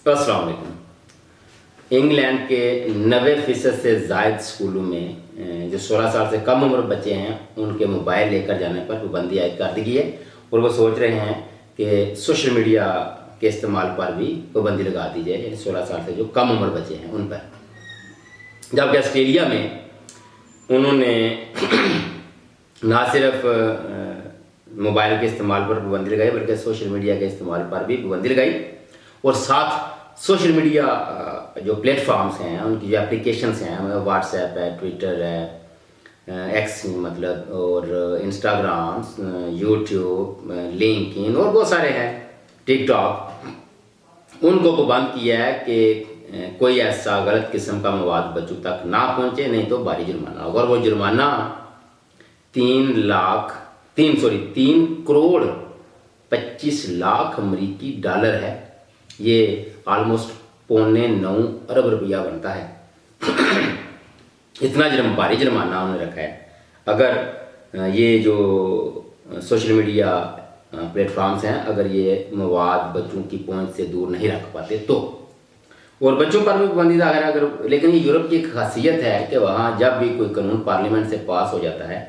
अस्सलाम वालेकुम। इंग्लैंड के 90% से ज़ायद स्कूलों में जो 16 साल से कम उम्र बच्चे हैं उनके मोबाइल लेकर जाने पर पाबंदी आयद कर दी गई है और वो सोच रहे हैं कि सोशल मीडिया के इस्तेमाल पर भी पाबंदी लगा दी जाए, यानी 16 साल से जो कम उम्र बच्चे हैं उन पर। जबकि ऑस्ट्रेलिया में उन्होंने ना सिर्फ मोबाइल के इस्तेमाल पर पाबंदी लगाई बल्कि सोशल मीडिया के इस्तेमाल पर भी पाबंदी लगाई और साथ सोशल मीडिया जो प्लेटफॉर्म्स हैं उनकी जो एप्लीकेशंस हैं, व्हाट्सएप है, ट्विटर है, एक्स मतलब, और इंस्टाग्राम, यूट्यूब, लिंक्डइन और बहुत सारे हैं, टिकटॉक, उनको पाबंद किया है कि कोई ऐसा गलत किस्म का मवाद बच्चों तक ना पहुँचे, नहीं तो भारी जुर्माना होगा। और वो जुर्माना 3 करोड़ 25 लाख अमरीकी डॉलर है। ये ऑलमोस्ट 8.9 अरब रुपया बनता है। इतना भारी जुर्माना उन्होंने रखा है अगर ये जो सोशल मीडिया प्लेटफॉर्म्स हैं अगर ये मवाद बच्चों की पहुंच से दूर नहीं रख पाते तो। और बच्चों पर भी पाबंदी है अगर, लेकिन ये यूरोप की एक खासियत है कि वहाँ जब भी कोई कानून पार्लियामेंट से पास हो जाता है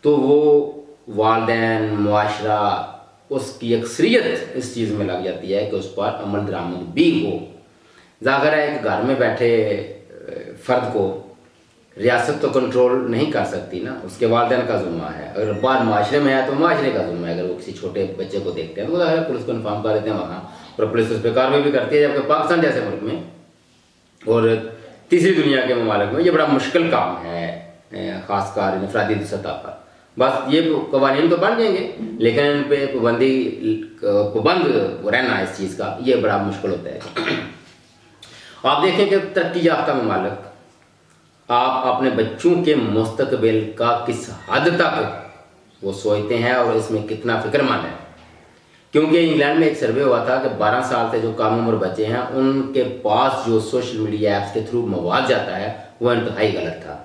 तो वो वालिदैन, मुआशरा, उसकी अक्सरियत इस चीज़ में लग जाती है कि उस पर अमल दरामद भी हो। ज़ाहिर है कि घर में बैठे फ़र्द को रियासत तो कंट्रोल नहीं कर सकती ना, उसके वालिदैन का ज़िम्मा है। अगर बाहर माशरे में है तो माशरे का ज़िम्मा है। अगर वो किसी छोटे बच्चे को देखते हैं तो ज़ाहिर पुलिस को इन्फॉर्म कर देते हैं वहाँ, और पुलिस उस पर कार्रवाई भी करती है। जबकि पाकिस्तान जैसे मुल्क में और तीसरी दुनिया के ममालिक में ये बड़ा मुश्किल काम है, ख़ासकर इनफरादी सतह पर। बस ये कवानीन तो बन जाएंगे लेकिन इन पर पाबंद रहना इस चीज़ का ये बड़ा मुश्किल होता है। आप देखें कि तरक्की याफ्ता ममालिक आप अपने बच्चों के मुस्तकबिल का किस हद तक वो सोचते हैं और इसमें कितना फिक्रमंद है। क्योंकि इंग्लैंड में एक सर्वे हुआ था कि 12 साल से जो कम उम्र बच्चे हैं उनके पास जो सोशल मीडिया ऐप्स के थ्रू मवाद जाता है वह इंतहाई गलत था,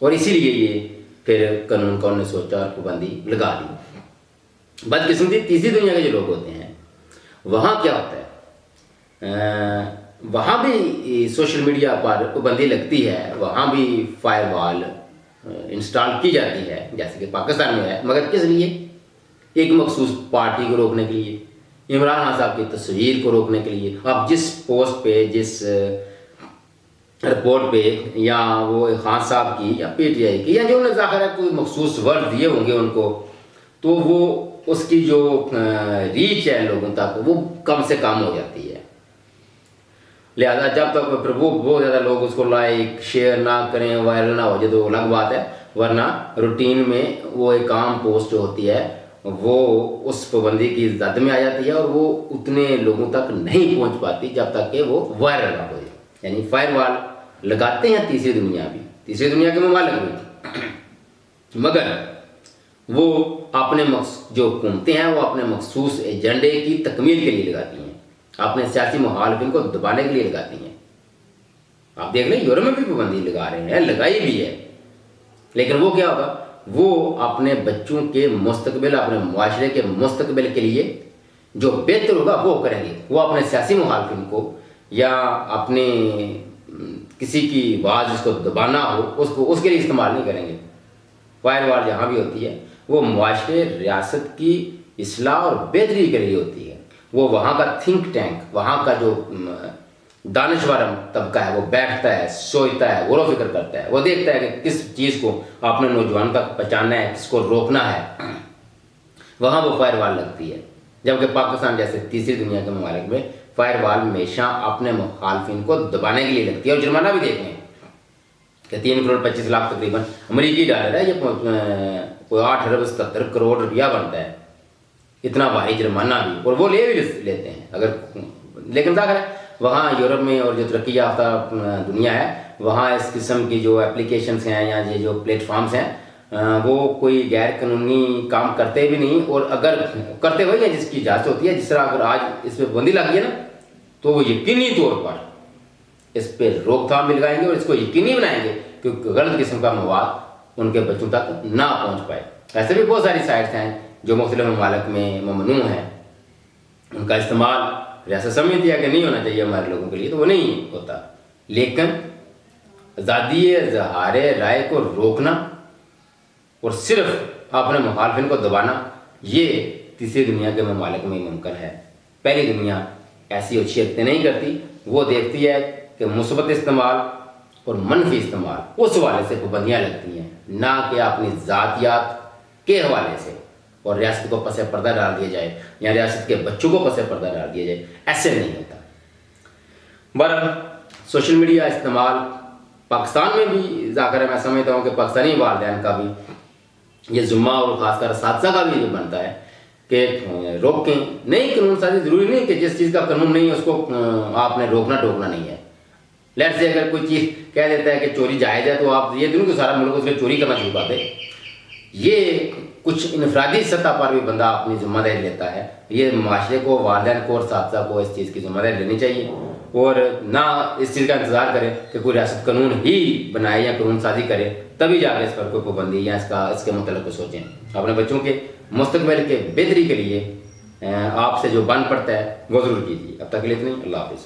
और इसीलिए ये फिर कानून का उन्होंने सोचा और पाबंदी लगा दी। बदकिस्मती तीसरी दुनिया के जो लोग होते हैं वहाँ क्या होता है, वहाँ भी सोशल मीडिया पर पाबंदी लगती है, वहाँ भी फायरवॉल इंस्टॉल की जाती है जैसे कि पाकिस्तान में है। मगर किस लिए? एक मखसूस पार्टी को रोकने के लिए, इमरान खान साहब की तस्वीर को रोकने के लिए। आप जिस पोस्ट पे, जिस रिपोर्ट पे, या वो खान साहब की या पीटीआई की या जो उन्होंने ज़ाहिर है कोई मखसूस वर्ड दिए होंगे उनको, तो वो उसकी जो रीच है लोगों तक वो कम से कम हो जाती है। लिहाजा जब तक फिर वो बहुत ज़्यादा लोग उसको लाइक शेयर ना करें, वायरल ना हो जाए तो अलग बात है, वरना रूटीन में वो एक आम पोस्ट जो होती है वो उस पाबंदी की जद में आ जाती है और वो उतने लोगों तक नहीं पहुंच पाती जब तक कि वो वायरल ना हो जाए। यानी फायरवॉल लगाते हैं तीसरी दुनिया के ममालिक भी, मगर वो अपने जो हुकूमतें हैं वो अपने मखसूस एजेंडे की तकमील के लिए लगाती हैं, अपने सियासी मुखालिफिन को दबाने के लिए लगाती हैं। आप देख लें यूरोप में भी पाबंदी लगा रहे हैं, लगाई भी है, लेकिन वो क्या होगा, वो अपने बच्चों के मुस्तकबिल, अपने मुआशरे के मुस्तकबिल के लिए जो बेहतर होगा वो करेंगे। वो अपने सियासी मुखालिफिन को या अपने किसी की आवाज़ जिसको दबाना हो उसको उसके लिए इस्तेमाल नहीं करेंगे। फायरवॉल जहाँ भी होती है वो मुआशरे, रियासत की इस्लाह और बेहतरी के लिए होती है। वो वहाँ का थिंक टैंक, वहाँ का जो दानिशवर तबका है वो बैठता है, सोचता है, गौर फिक्र करता है, वो देखता है कि किस चीज़ को अपने नौजवान तक पहुँचाना है, किसको रोकना है, वहाँ वो फायरवॉल लगती है। जबकि पाकिस्तान जैसे तीसरी दुनिया के ममालिक में फायरवॉल हमेशा अपने मुखालफिन को दबाने के लिए लगती है। और जुर्माना भी देखें कि 3 करोड़ 25 लाख तकरीबन अमरीकी डॉलर है, ये कोई 8 अरब 77 करोड़ रुपया बनता है। इतना भारी जुर्माना भी, और वो ले भी लेते हैं अगर। लेकिन ज़ाहिर है वहाँ यूरोप में और जो तरक्की याफ्ता दुनिया है वहाँ इस किस्म की जो एप्लीकेशंस हैं या ये जो प्लेटफॉर्म्स हैं वो कोई गैर कानूनी काम करते भी नहीं, और अगर करते हुए या जिसकी इजाज़त होती है, जिस तरह अगर आज इस पर पाबंदी लगी है ना तो वो यकीनी तौर पर इस पर रोकथाम भी लगाएंगे और इसको यकीनी बनाएंगे कि गलत किस्म का मवाद उनके बच्चों तक ना पहुँच पाए। ऐसे भी बहुत सारी साइट्स हैं जो मुख्तलिफ ममालिक में ममनू हैं, उनका इस्तेमाल रियासत समझती है कि नहीं होना चाहिए हमारे लोगों के लिए, तो वो नहीं होता। लेकिन आज़ादी इज़हार राय को रोकना और सिर्फ अपने मुखालफिन को दबाना, ये तीसरी दुनिया के ममालिक में मुमकिन है। पहली दुनिया ऐसी अच्छी हरकतें नहीं करती, वो देखती है कि मुस्बत इस्तेमाल और मनफी इस्तेमाल, उस हवाले से पाबंदियाँ लगती हैं, ना कि अपनी ज़ातियात के हवाले से, और रियासत को पसे पर्दा डाल दिया जाए या रियासत के बच्चों को पसे पर्दा डाल दिया जाए, ऐसे नहीं होता। बहरहाल सोशल मीडिया इस्तेमाल पाकिस्तान में भी जाकर है, मैं समझता हूँ कि पाकिस्तानी वालिदैन का भी ये ज़िम्मा और ख़ासकर साथसा का भी ये बनता है कि रोकें। नई कानून साजी ज़रूरी नहीं कि जिस चीज़ का कानून नहीं है उसको आपने रोकना टोकना नहीं है। लेट्स से अगर कोई चीज़ कह देता है कि चोरी जायज़ है, तो आप ये दिन को सारा मुल्क उसमें चोरी करना शुरू कर दे। ये कुछ इनफरादी सतह पर भी बंदा अपनी जिम्मेदारी लेता है। ये माशरे को, वालिदैन को और साथसा को इस चीज़ की जिम्मेदारी लेनी चाहिए, और ना इस चीज़ का इंतज़ार करें कि कोई रियासत कानून ही बनाए या कानून साजी करे तभी जाके इस पर कोई पाबंदी या इसके मतलब को सोचें। अपने बच्चों के मुस्तकबिल के बेहतरी के लिए आपसे जो बन पड़ता है वो ज़रूर कीजिए। अब तक के लिए इतनी, अल्लाह हाफिज़।